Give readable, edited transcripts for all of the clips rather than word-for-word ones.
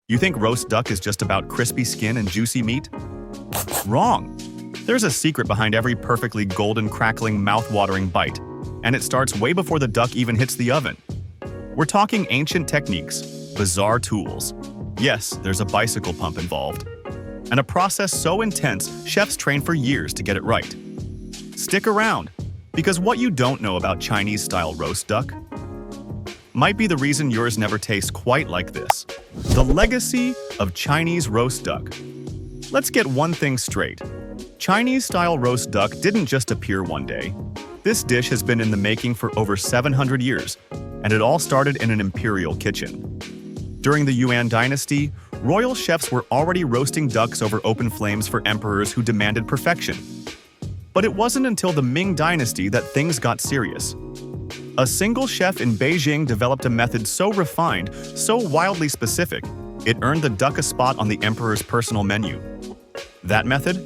You think roast duck is just about crispy skin and juicy meat? Wrong. There's a secret behind every perfectly golden, crackling, mouth-watering bite, and it starts way before the duck even hits the oven. We're talking ancient techniques, bizarre tools. Yes, there's a bicycle pump involved. And a process so intense, chefs train for years to get it right. Stick around, because what you don't know about Chinese-style roast duck might be the reason yours never tastes quite like this. The legacy of Chinese roast duck. Let's get one thing straight. Chinese-style roast duck didn't just appear one day. This dish has been in the making for over 700 years, and it all started in an imperial kitchen. During the Yuan Dynasty, royal chefs were already roasting ducks over open flames for emperors who demanded perfection. But it wasn't until the Ming Dynasty that things got serious. A single chef in Beijing developed a method so refined, so wildly specific, it earned the duck a spot on the emperor's personal menu. That method?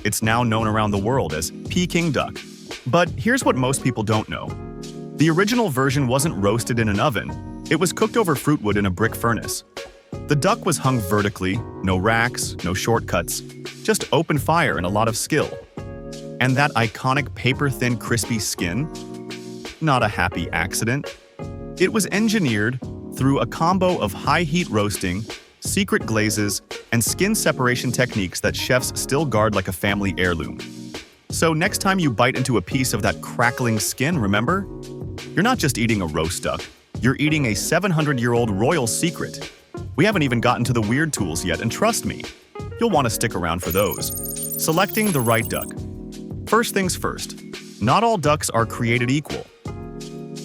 It's now known around the world as Peking duck. But here's what most people don't know. The original version wasn't roasted in an oven, it was cooked over fruit wood in a brick furnace. The duck was hung vertically, no racks, no shortcuts, just open fire and a lot of skill. And that iconic paper-thin crispy skin? Not a happy accident. It was engineered through a combo of high-heat roasting, secret glazes, and skin separation techniques that chefs still guard like a family heirloom. So next time you bite into a piece of that crackling skin, remember? You're not just eating a roast duck, you're eating a 700-year-old royal secret. We haven't even gotten to the weird tools yet, and trust me, you'll want to stick around for those. Selecting the right duck. First things first, not all ducks are created equal.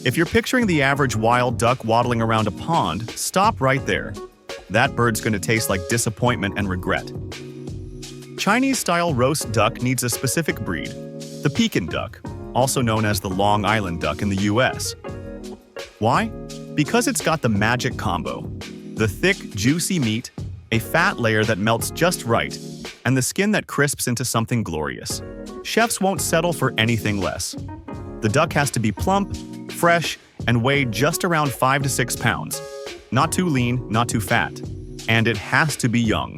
If you're picturing the average wild duck waddling around a pond, stop right there. That bird's going to taste like disappointment and regret. Chinese-style roast duck needs a specific breed, the Peking duck, also known as the Long Island duck in the US. Why? Because it's got the magic combo. The thick, juicy meat, a fat layer that melts just right, and the skin that crisps into something glorious. Chefs won't settle for anything less. The duck has to be plump, fresh, and weighed just around 5 to 6 pounds. Not too lean, not too fat. And it has to be young.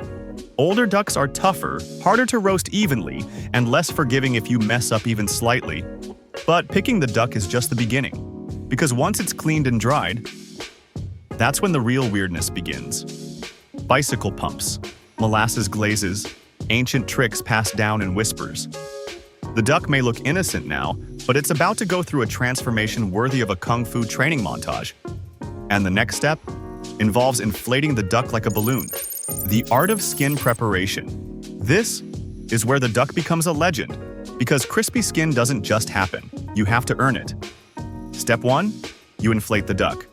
Older ducks are tougher, harder to roast evenly, and less forgiving if you mess up even slightly. But picking the duck is just the beginning. Because once it's cleaned and dried, that's when the real weirdness begins. Bicycle pumps, molasses glazes, ancient tricks passed down in whispers. The duck may look innocent now, but it's about to go through a transformation worthy of a kung fu training montage. And the next step involves inflating the duck like a balloon. The art of skin preparation. This is where the duck becomes a legend, because crispy skin doesn't just happen, you have to earn it. Step 1, you inflate the duck.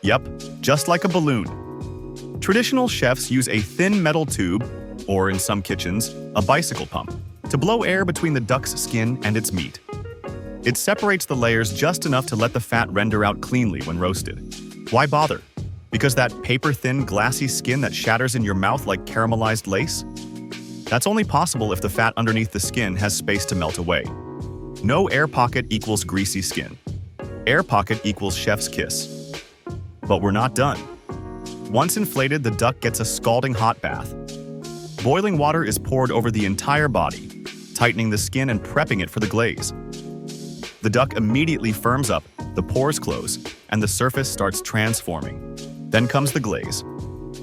Yep, just like a balloon. Traditional chefs use a thin metal tube, or in some kitchens, a bicycle pump, to blow air between the duck's skin and its meat. It separates the layers just enough to let the fat render out cleanly when roasted. Why bother? Because that paper-thin, glassy skin that shatters in your mouth like caramelized lace? That's only possible if the fat underneath the skin has space to melt away. No air pocket equals greasy skin. Air pocket equals chef's kiss. But we're not done. Once inflated, the duck gets a scalding hot bath. Boiling water is poured over the entire body, tightening the skin and prepping it for the glaze. The duck immediately firms up, the pores close, and the surface starts transforming. Then comes the glaze.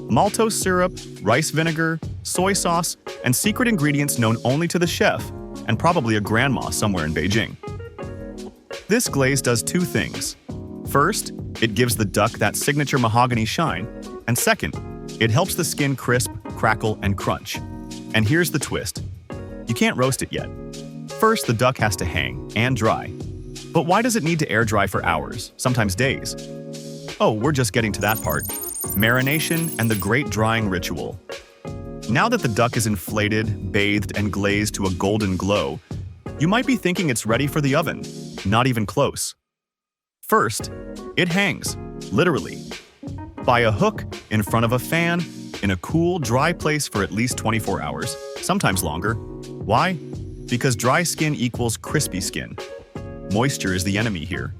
Maltose syrup, rice vinegar, soy sauce, and secret ingredients known only to the chef, and probably a grandma somewhere in Beijing. This glaze does two things. First, it gives the duck that signature mahogany shine, and second, it helps the skin crisp, crackle, and crunch. And here's the twist. You can't roast it yet. First, the duck has to hang and dry. But why does it need to air dry for hours, sometimes days? Oh, we're just getting to that part. Marination and the great drying ritual. Now that the duck is inflated, bathed, and glazed to a golden glow, you might be thinking it's ready for the oven. Not even close. First, it hangs, literally, by a hook in front of a fan in a cool, dry place for at least 24 hours, sometimes longer. Why? Because dry skin equals crispy skin. Moisture is the enemy here.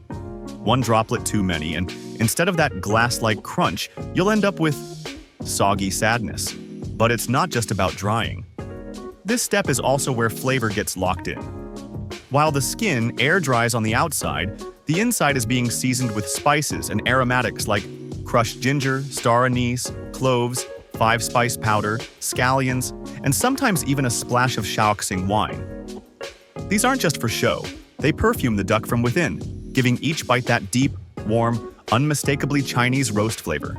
One droplet too many, and instead of that glass-like crunch, you'll end up with soggy sadness. But it's not just about drying. This step is also where flavor gets locked in. While the skin air dries on the outside, the inside is being seasoned with spices and aromatics like crushed ginger, star anise, cloves, 5-spice powder, scallions, and sometimes even a splash of Shaoxing wine. These aren't just for show, they perfume the duck from within, giving each bite that deep, warm, unmistakably Chinese roast flavor.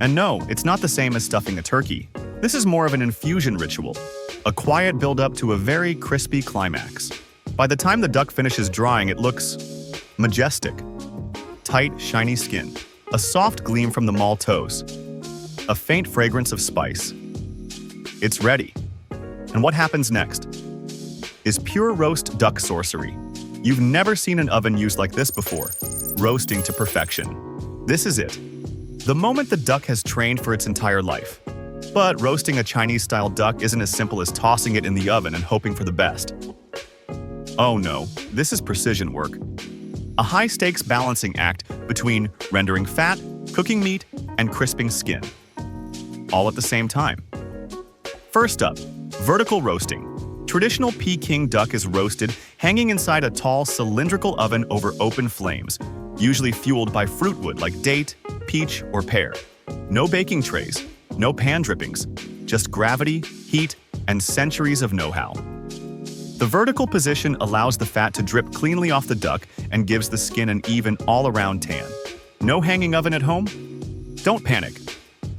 And no, it's not the same as stuffing a turkey. This is more of an infusion ritual, a quiet build-up to a very crispy climax. By the time the duck finishes drying, it looks majestic. Tight, shiny skin, a soft gleam from the maltose, a faint fragrance of spice. It's ready. And what happens next is pure roast duck sorcery. You've never seen an oven used like this before, roasting to perfection. This is it. The moment the duck has trained for its entire life. But roasting a Chinese-style duck isn't as simple as tossing it in the oven and hoping for the best. Oh no, this is precision work. A high-stakes balancing act between rendering fat, cooking meat, and crisping skin. All at the same time. First up, vertical roasting. Traditional Peking duck is roasted hanging inside a tall cylindrical oven over open flames, usually fueled by fruit wood like date, peach, or pear. No baking trays, no pan drippings, just gravity, heat, and centuries of know-how. The vertical position allows the fat to drip cleanly off the duck and gives the skin an even all-around tan. No hanging oven at home? Don't panic.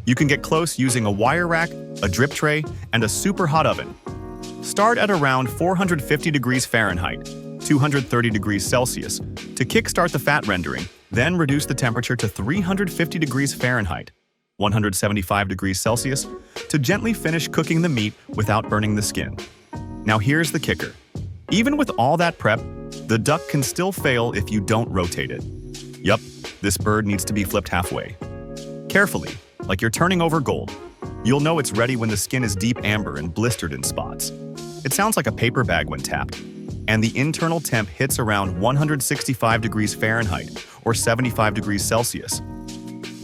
You can get close using a wire rack, a drip tray, and a super hot oven. Start at around 450 degrees Fahrenheit, 230 degrees Celsius, to kickstart the fat rendering, then reduce the temperature to 350 degrees Fahrenheit, 175 degrees Celsius, to gently finish cooking the meat without burning the skin. Now here's the kicker. Even with all that prep, the duck can still fail if you don't rotate it. Yup, this bird needs to be flipped halfway. Carefully, like you're turning over gold. You'll know it's ready when the skin is deep amber and blistered in spots. It sounds like a paper bag when tapped. And the internal temp hits around 165 degrees Fahrenheit or 75 degrees Celsius.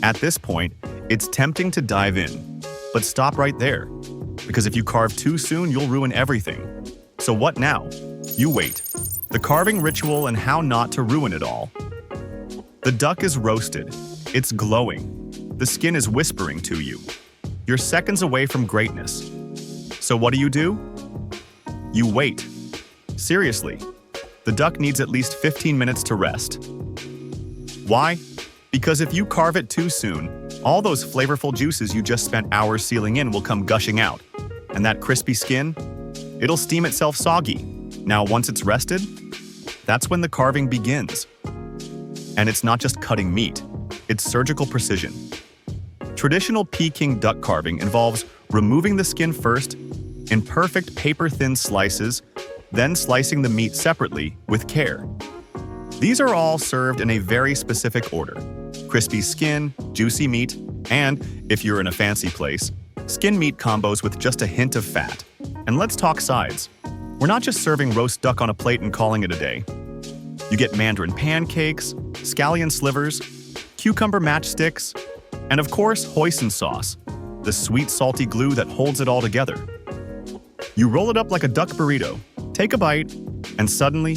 At this point, it's tempting to dive in. But stop right there, because if you carve too soon, you'll ruin everything. So what now? You wait. The carving ritual and how not to ruin it all. The duck is roasted. It's glowing. The skin is whispering to you. You're seconds away from greatness. So what do? You wait. Seriously, the duck needs at least 15 minutes to rest. Why? Because if you carve it too soon, all those flavorful juices you just spent hours sealing in will come gushing out. And that crispy skin? It'll steam itself soggy. Now once it's rested, that's when the carving begins. And it's not just cutting meat, it's surgical precision. Traditional Peking duck carving involves removing the skin first in perfect paper-thin slices, then slicing the meat separately with care. These are all served in a very specific order: crispy skin, juicy meat, and, if you're in a fancy place, skin-meat combos with just a hint of fat. And let's talk sides. We're not just serving roast duck on a plate and calling it a day. You get mandarin pancakes, scallion slivers, cucumber matchsticks, and of course, hoisin sauce, the sweet, salty glue that holds it all together. You roll it up like a duck burrito, take a bite, and suddenly,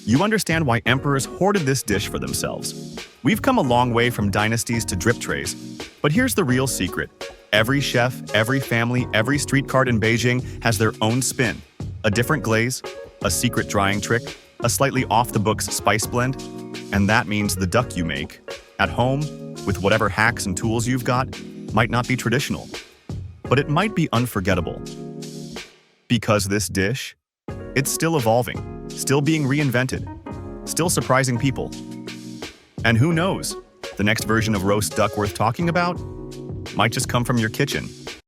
you understand why emperors hoarded this dish for themselves. We've come a long way from dynasties to drip trays, but here's the real secret. Every chef, every family, every street cart in Beijing has their own spin. A different glaze, a secret drying trick, a slightly off-the-books spice blend, and that means the duck you make, at home, with whatever hacks and tools you've got, might not be traditional, but it might be unforgettable. Because this dish, it's still evolving, still being reinvented, still surprising people. And who knows, the next version of roast duck worth talking about might just come from your kitchen.